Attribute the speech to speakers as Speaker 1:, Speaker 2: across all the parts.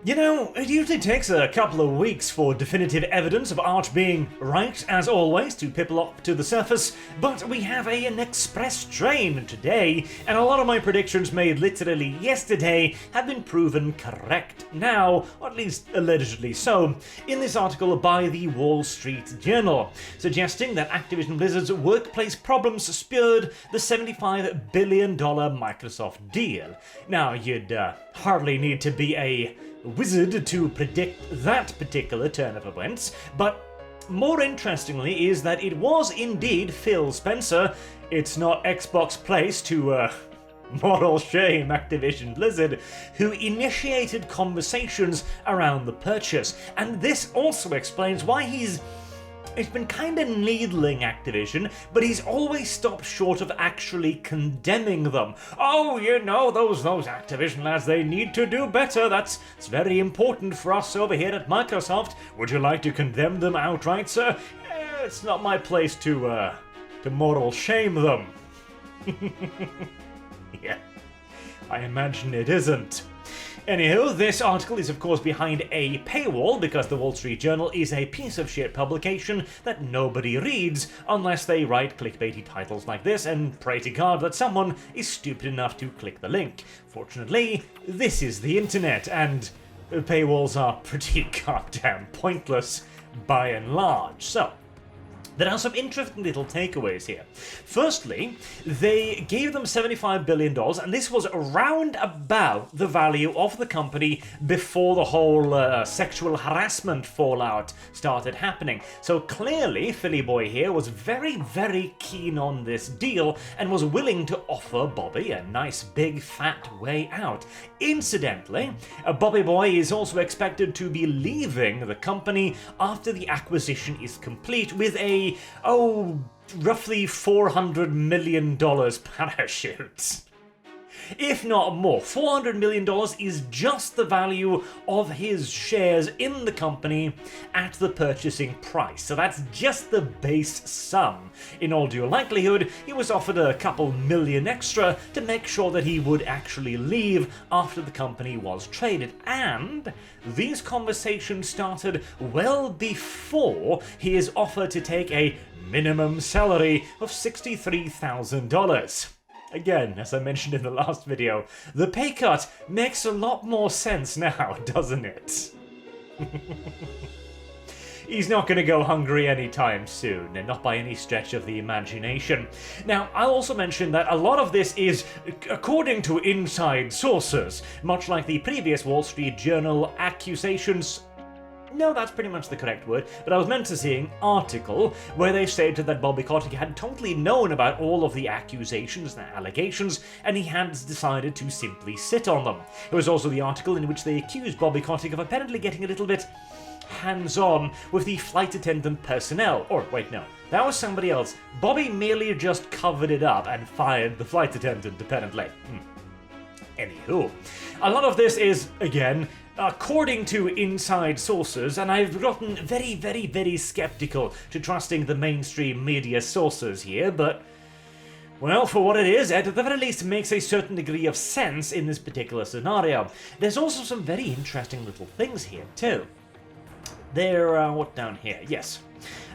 Speaker 1: You know, it usually takes a couple of weeks for definitive evidence of Arch being right, as always, to pipple up to the surface, but we have an express train today, and a lot of my predictions made literally yesterday have been proven correct now, or at least allegedly so, in this article by the Wall Street Journal, suggesting that Activision Blizzard's workplace problems spurred the $75 billion Microsoft deal. Now, you'd hardly need to be a wizard to predict that particular turn of events, but more interestingly is that it was indeed Phil Spencer. It's not Xbox place to moral shame Activision Blizzard, who initiated conversations around the purchase, and this also explains why he's been kind of needling Activision, but he's always stopped short of actually condemning them. Oh, you know, those Activision lads, they need to do better. It's very important for us over here at Microsoft. Would you like to condemn them outright, sir? It's not my place to moral shame them. Yeah, I imagine it isn't. Anywho, this article is of course behind a paywall because the Wall Street Journal is a piece of shit publication that nobody reads unless they write clickbaity titles like this and pray to God that someone is stupid enough to click the link. Fortunately, this is the internet, and paywalls are pretty goddamn pointless by and large. So, there are some interesting little takeaways here. Firstly, they gave them $75 billion, and this was around about the value of the company before the whole sexual harassment fallout started happening. So clearly, Philly Boy here was very, very keen on this deal and was willing to offer Bobby a nice big fat way out. Incidentally, Bobby Boy is also expected to be leaving the company after the acquisition is complete with a roughly $400 million parachute. If not more. $400 million is just the value of his shares in the company at the purchasing price. So that's just the base sum. In all due likelihood, he was offered a couple million extra to make sure that he would actually leave after the company was traded. And these conversations started well before his offer to take a minimum salary of $63,000. Again, as I mentioned in the last video, the pay cut makes a lot more sense now, doesn't it? He's not going to go hungry anytime soon, and not by any stretch of the imagination. Now, I'll also mention that a lot of this is according to inside sources, much like the previous Wall Street Journal accusations. No, that's pretty much the correct word, but I was meant to see an article where they stated that Bobby Kotick had totally known about all of the accusations and allegations, and he had decided to simply sit on them. It was also the article in which they accused Bobby Kotick of apparently getting a little bit hands-on with the flight attendant personnel. Or, wait, no, that was somebody else. Bobby merely just covered it up and fired the flight attendant, apparently. Anywho, a lot of this is, again, according to inside sources, and I've gotten very, very, very skeptical to trusting the mainstream media sources here, but, well, for what it is, at the very least makes a certain degree of sense in this particular scenario. There's also some very interesting little things here, too. What down here? Yes.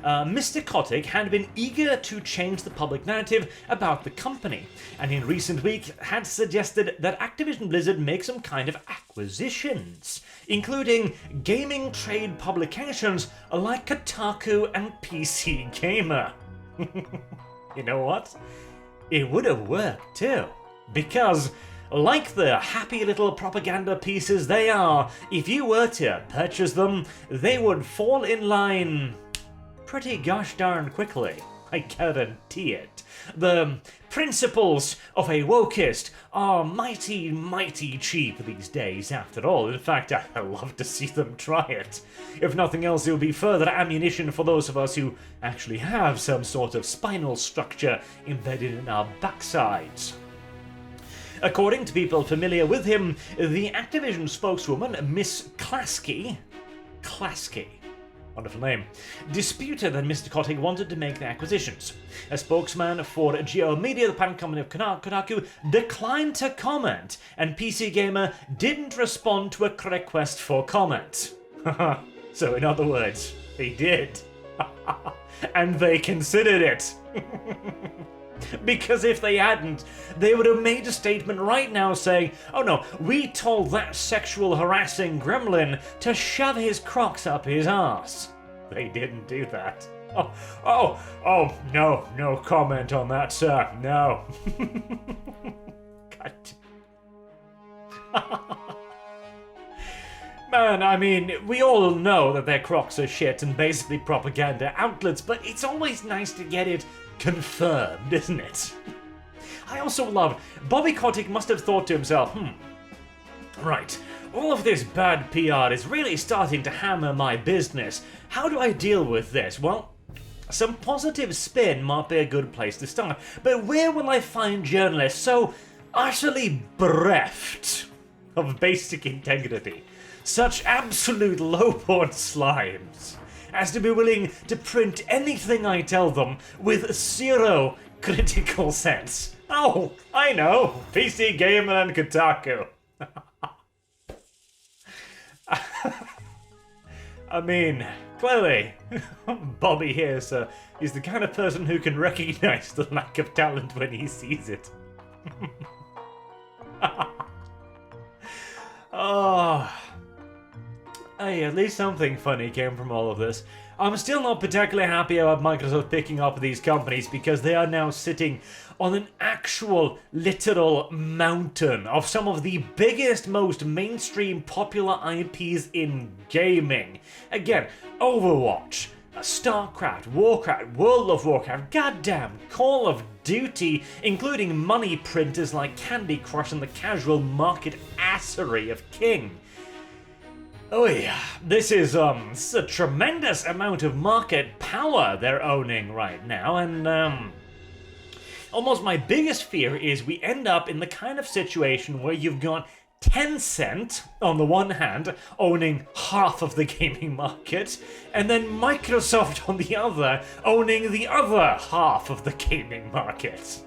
Speaker 1: Mr. Kotick had been eager to change the public narrative about the company, and in recent weeks had suggested that Activision Blizzard make some kind of acquisitions, including gaming trade publications like Kotaku and PC Gamer. You know what? It would have worked too, because like the happy little propaganda pieces they are, if you were to purchase them, they would fall in line pretty gosh darn quickly. I guarantee it. The principles of a wokist are mighty, mighty cheap these days, after all. In fact, I'd love to see them try it. If nothing else, it would be further ammunition for those of us who actually have some sort of spinal structure embedded in our backsides. According to people familiar with him, the Activision spokeswoman, Miss Klasky, wonderful name, disputed that Mr. Kotick wanted to make the acquisitions. A spokesman for Geo Media, the parent company of Kotaku, declined to comment, and PC Gamer didn't respond to a request for comment. So in other words, they did. And they considered it. Because if they hadn't, they would have made a statement right now saying, oh no, we told that sexual harassing gremlin to shove his crocs up his arse. They didn't do that. No comment on that, sir, no. God. Man, I mean, we all know that their crocs are shit and basically propaganda outlets, but it's always nice to get it confirmed, isn't it? I also love, Bobby Kotick must have thought to himself, right, all of this bad PR is really starting to hammer my business. How do I deal with this? Well, some positive spin might be a good place to start, but where will I find journalists so utterly bereft of basic integrity? Such absolute low-born slimes as to be willing to print anything I tell them with zero critical sense. Oh, I know, PC Gamer and Kotaku. I mean, clearly, Bobby here, sir, is the kind of person who can recognize the lack of talent when he sees it. Oh... Hey, at least something funny came from all of this. I'm still not particularly happy about Microsoft picking up these companies because they are now sitting on an actual, literal mountain of some of the biggest, most mainstream popular IPs in gaming. Again, Overwatch, StarCraft, Warcraft, World of Warcraft, goddamn, Call of Duty, including money printers like Candy Crush and the casual market assery of King. Oh yeah, this is a tremendous amount of market power they're owning right now, and almost my biggest fear is we end up in the kind of situation where you've got Tencent, on the one hand, owning half of the gaming market, and then Microsoft on the other, owning the other half of the gaming market.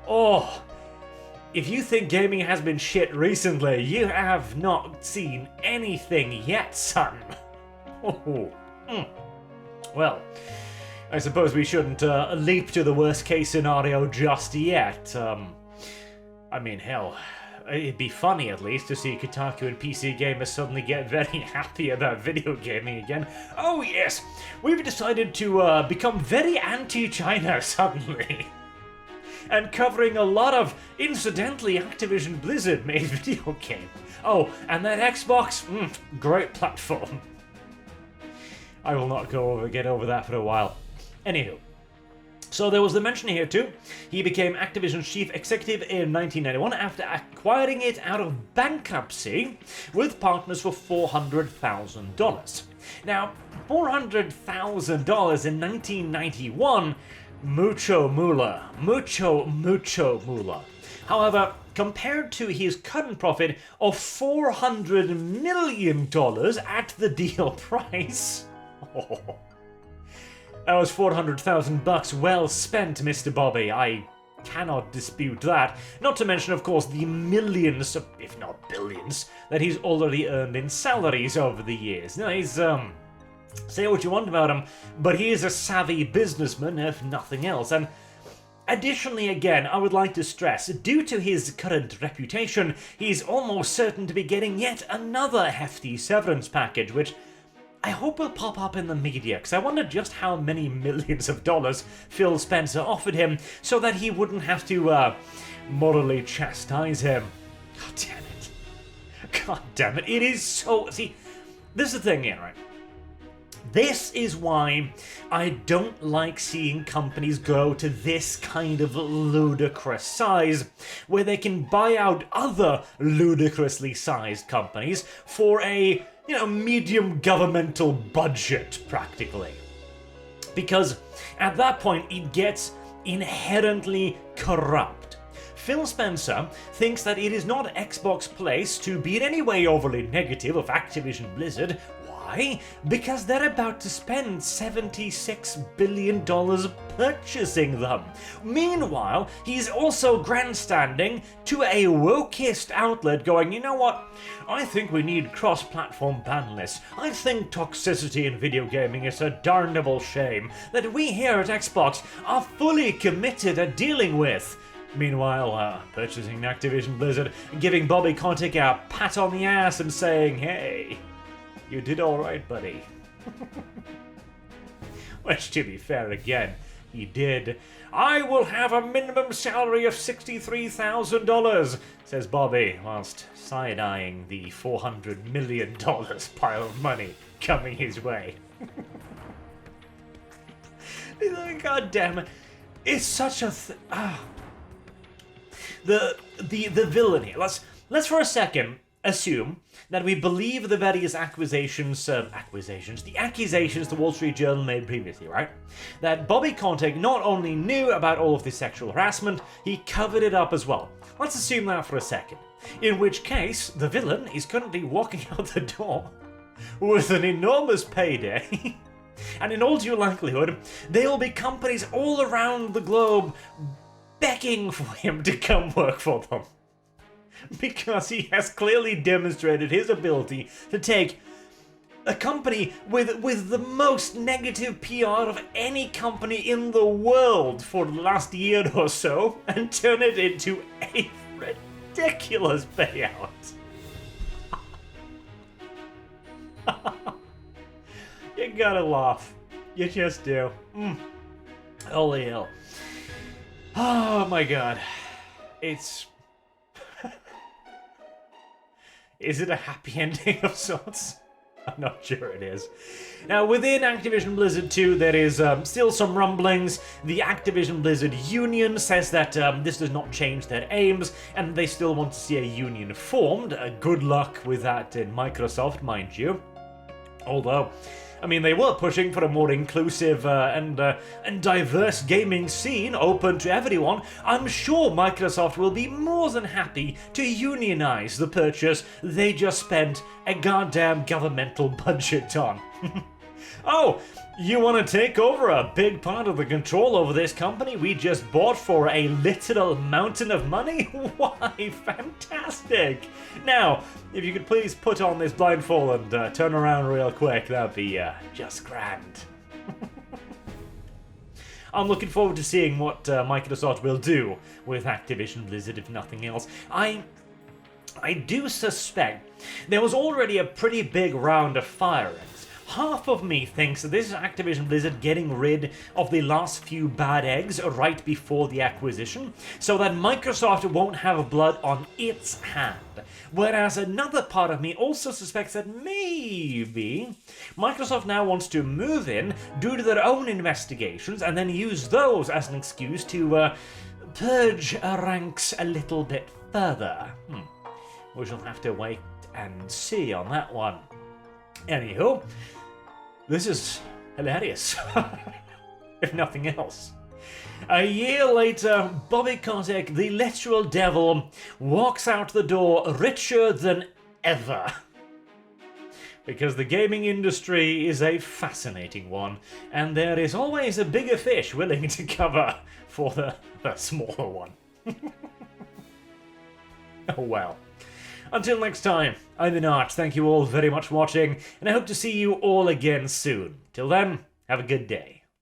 Speaker 1: Oh. If you think gaming has been shit recently, you have not seen anything yet, son. Well, I suppose we shouldn't leap to the worst case scenario just yet. I mean, hell, it'd be funny at least to see Kotaku and PC gamers suddenly get very happy about video gaming again. Oh yes, we've decided to become very anti-China suddenly. And covering a lot of, incidentally, Activision Blizzard made video game. Oh, and that Xbox? Great platform. I will not get over that for a while. Anywho. So there was the mention here too. He became Activision's chief executive in 1991 after acquiring it out of bankruptcy with partners for $400,000. Now, $400,000 in 1991... Mucho moolah. However, compared to his current profit of $400 million at the deal price, that was $400,000 well spent, Mr. Bobby. I cannot dispute that. Not to mention, of course, the millions, if not billions, that he's already earned in salaries over the years. Now, he's, say what you want about him, but he is a savvy businessman, if nothing else. And additionally, again, I would like to stress, due to his current reputation, he's almost certain to be getting yet another hefty severance package, which I hope will pop up in the media, because I wonder just how many millions of dollars Phil Spencer offered him so that he wouldn't have to, morally chastise him. God damn it. It is so... See, this is the thing here, right? This is why I don't like seeing companies grow to this kind of ludicrous size, where they can buy out other ludicrously sized companies for a, medium governmental budget, practically. Because at that point, it gets inherently corrupt. Phil Spencer thinks that it is not Xbox's place to be in any way overly negative of Activision Blizzard. Why? Because they're about to spend $76 billion purchasing them. Meanwhile, he's also grandstanding to a wokeist outlet going, you know what? I think we need cross-platform ban lists. I think toxicity in video gaming is a darnable shame that we here at Xbox are fully committed at dealing with. Meanwhile, purchasing Activision Blizzard, giving Bobby Kotick a pat on the ass and saying, hey, you did alright, buddy. Which, to be fair again, he did. I will have a minimum salary of $63,000, says Bobby, whilst side-eyeing the $400 million pile of money coming his way. God damn it. It's such a... The villainy. Let's for a second assume that we believe the various accusations the Wall Street Journal made previously, right? That Bobby Kotick not only knew about all of this sexual harassment, he covered it up as well. Let's assume that for a second. In which case, the villain is currently walking out the door with an enormous payday. And in all due likelihood, there will be companies all around the globe begging for him to come work for them. Because he has clearly demonstrated his ability to take a company with the most negative PR of any company in the world for the last year or so and turn it into a ridiculous payout. You gotta laugh. You just do. Holy hell. Oh my god. It's... Is it a happy ending of sorts? I'm not sure it is. Now, within Activision Blizzard 2, there is still some rumblings. The Activision Blizzard Union says that this does not change their aims, and they still want to see a union formed. Good luck with that in Microsoft, mind you. Although, I mean, they were pushing for a more inclusive and diverse gaming scene open to everyone. I'm sure Microsoft will be more than happy to unionize the purchase they just spent a goddamn governmental budget on. Oh, you want to take over a big part of the control over this company we just bought for a literal mountain of money? Why, fantastic! Now, if you could please put on this blindfold and turn around real quick, that'd be just grand. I'm looking forward to seeing what Microsoft will do with Activision Blizzard, if nothing else. I do suspect there was already a pretty big round of firings. Half of me thinks that this is Activision Blizzard getting rid of the last few bad eggs right before the acquisition, so that Microsoft won't have blood on its hand. Whereas another part of me also suspects that maybe Microsoft now wants to move in, do their own investigations, and then use those as an excuse to purge ranks a little bit further. We shall have to wait and see on that one. Anywho, this is hilarious, if nothing else. A year later, Bobby Kotick, the literal devil, walks out the door richer than ever. Because the gaming industry is a fascinating one, and there is always a bigger fish willing to cover for the smaller one. Oh well. Until next time, I'm Inarch, thank you all very much for watching, and I hope to see you all again soon. Till then, have a good day.